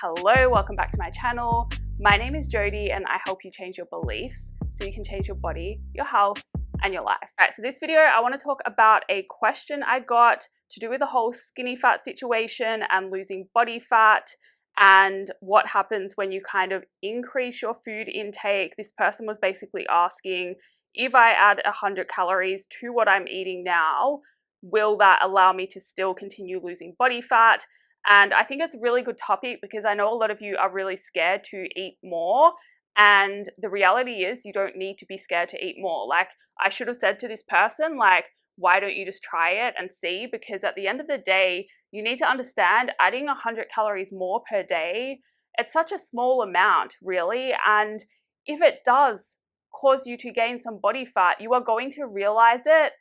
Hello, welcome back to my channel. My name is Jodie and I help you change your beliefs so you can change your body, your health, and your life. All right, so this video, I want to talk about a question I got to do with the whole skinny fat situation and losing body fat and what happens when you kind of increase your food intake. This person was basically asking, if I add 100 calories to what I'm eating now, will that allow me to still continue losing body fat? And I think it's a really good topic because I know a lot of you are really scared to eat more. And the reality is you don't need to be scared to eat more. Like, I should have said to this person, like, why don't you just try it and see? Because at the end of the day, you need to understand adding 100 calories more per day, it's such a small amount, really. And if it does cause you to gain some body fat, you are going to realize it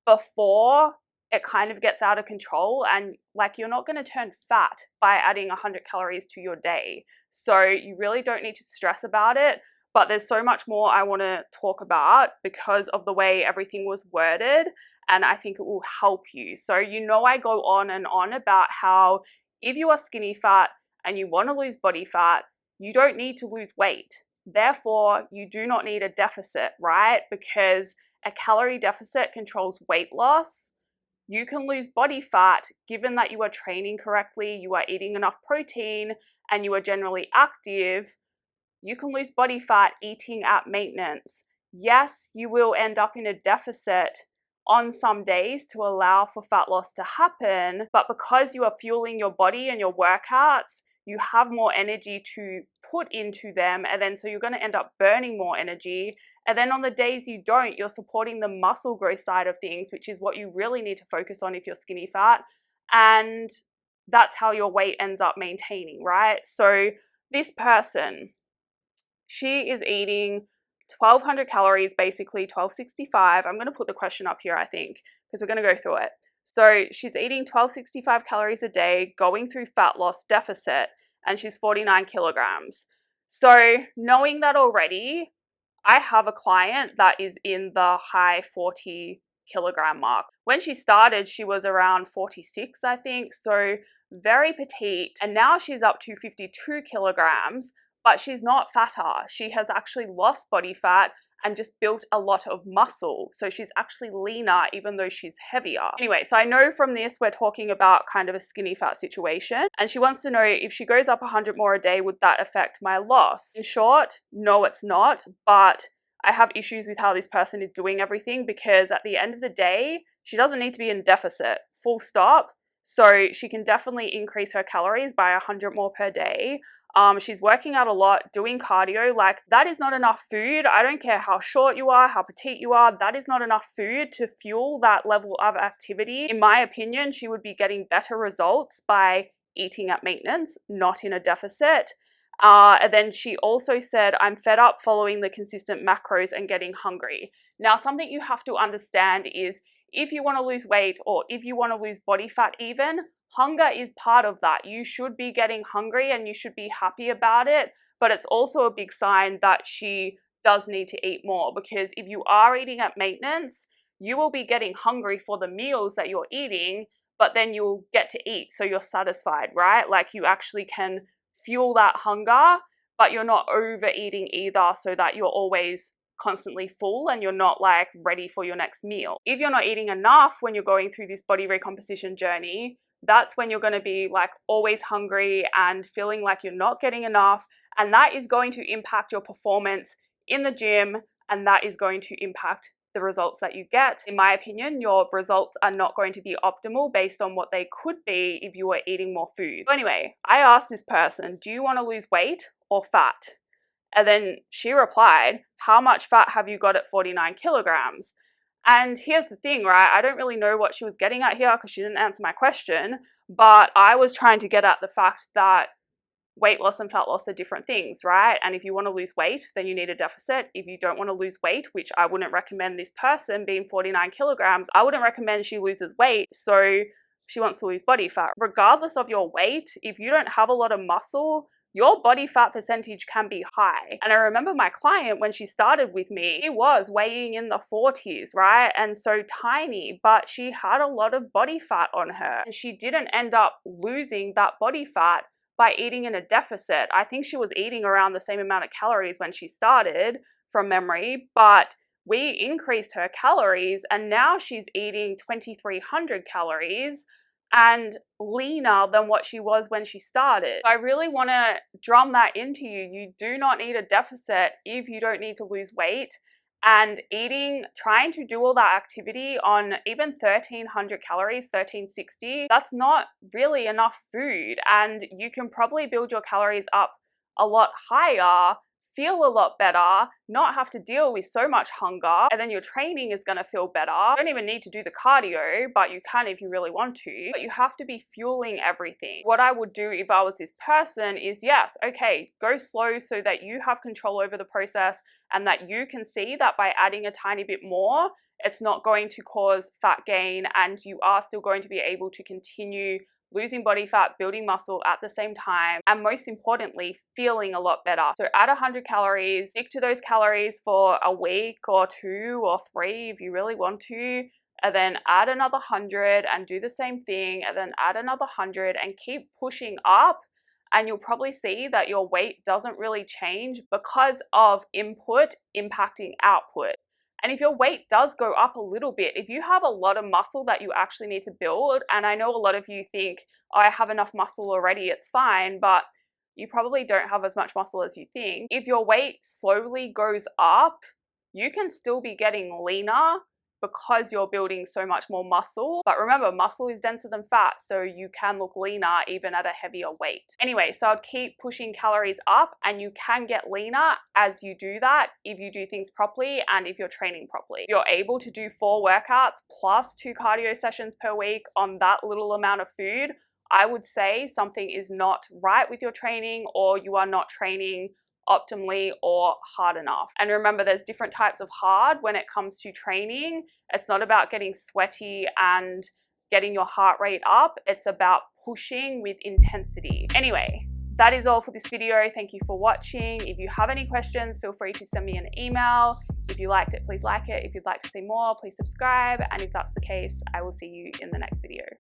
before it kind of gets out of control, and like you're not going to turn fat by adding 100 calories to your day. So you really don't need to stress about it, but there's so much more I want to talk about because of the way everything was worded, and I think it will help you. So I go on and on about how if you are skinny fat and you want to lose body fat, you don't need to lose weight. Therefore, you do not need a deficit, right? Because a calorie deficit controls weight loss. You can lose body fat given that you are training correctly, you are eating enough protein, and you are generally active. You can lose body fat eating at maintenance. Yes, you will end up in a deficit on some days to allow for fat loss to happen, but because you are fueling your body and your workouts, you have more energy to put into them, and then so you're going to end up burning more energy. And then on the days you don't, you're supporting the muscle growth side of things, which is what you really need to focus on if you're skinny fat. And that's how your weight ends up maintaining, right? So this person, she is eating 1,200 calories, basically 1,265. I'm going to put the question up here, I think, because we're going to go through it. So she's eating 1,265 calories a day, going through fat loss deficit, and she's 49 kilograms. So knowing that already, I have a client that is in the high 40 kilogram mark. When she started, she was around 46, I think, so very petite. And now she's up to 52 kilograms, but she's not fatter. She has actually lost body fat and just built a lot of muscle. So she's actually leaner even though she's heavier. Anyway, so I know from this we're talking about kind of a skinny fat situation, and she wants to know if she goes up 100 more a day, would that affect my loss? In short, no, it's not, but I have issues with how this person is doing everything because at the end of the day, she doesn't need to be in deficit, full stop. So she can definitely increase her calories by 100 more per day. She's working out a lot, doing cardio. Like, that is not enough food. I don't care how short you are, how petite you are. That is not enough food to fuel that level of activity. In my opinion, she would be getting better results by eating at maintenance, not in a deficit. And then she also said, I'm fed up following the consistent macros and getting hungry. Now, something you have to understand is if you want to lose weight or if you want to lose body fat even, hunger is part of that. You should be getting hungry and you should be happy about it, but it's also a big sign that she does need to eat more, because if you are eating at maintenance, you will be getting hungry for the meals that you're eating, but then you'll get to eat, so you're satisfied, right? Like, you actually can fuel that hunger, but you're not overeating either so that you're always constantly full and you're not like ready for your next meal. If you're not eating enough when you're going through this body recomposition journey, that's when you're going to be like always hungry and feeling like you're not getting enough, and that is going to impact your performance in the gym, and that is going to impact the results that you get. In my opinion, your results are not going to be optimal based on what they could be if you were eating more food. So anyway, I asked this person, do you want to lose weight or fat? And then she replied, how much fat have you got at 49 kilograms? And here's the thing, right? I don't really know what she was getting at here because she didn't answer my question, but I was trying to get at the fact that weight loss and fat loss are different things, right? And if you want to lose weight, then you need a deficit. If you don't want to lose weight, which I wouldn't recommend this person being 49 kilograms, I wouldn't recommend she loses weight. So she wants to lose body fat. Regardless of your weight, if you don't have a lot of muscle, your body fat percentage can be high. And I remember my client, when she started with me, she was weighing in the 40s, right? And so tiny, but she had a lot of body fat on her. And she didn't end up losing that body fat by eating in a deficit. I think she was eating around the same amount of calories when she started from memory, but we increased her calories and now she's eating 2,300 calories and leaner than what she was when she started. I really want to drum that into you. You do not need a deficit if you don't need to lose weight. And trying to do all that activity on even 1,300 calories, 1,360, that's not really enough food. And you can probably build your calories up a lot higher, feel a lot better, not have to deal with so much hunger, and then your training is going to feel better. You don't even need to do the cardio, but you can if you really want to. But you have to be fueling everything. What I would do if I was this person is, yes, okay, go slow so that you have control over the process and that you can see that by adding a tiny bit more, it's not going to cause fat gain and you are still going to be able to continue losing body fat, building muscle at the same time, and most importantly, feeling a lot better. So add 100 calories, stick to those calories for a week or 2 or 3 if you really want to, and then add another 100 and do the same thing, and then add another 100 and keep pushing up. And you'll probably see that your weight doesn't really change because of input impacting output. And if your weight does go up a little bit, if you have a lot of muscle that you actually need to build, and I know a lot of you think, oh, I have enough muscle already, it's fine, but you probably don't have as much muscle as you think. If your weight slowly goes up, you can still be getting leaner because you're building so much more muscle. But remember, muscle is denser than fat, so you can look leaner even at a heavier weight. Anyway, so I'd keep pushing calories up and you can get leaner as you do that if you do things properly and if you're training properly. If you're able to do 4 workouts plus 2 cardio sessions per week on that little amount of food, I would say something is not right with your training, or you are not training optimally or hard enough. And remember, there's different types of hard when it comes to training. It's not about getting sweaty and getting your heart rate up. It's about pushing with intensity. Anyway, that is all for this video. Thank you for watching. If you have any questions, feel free to send me an email. If you liked it, please like it. If you'd like to see more, please subscribe. And if that's the case, I will see you in the next video.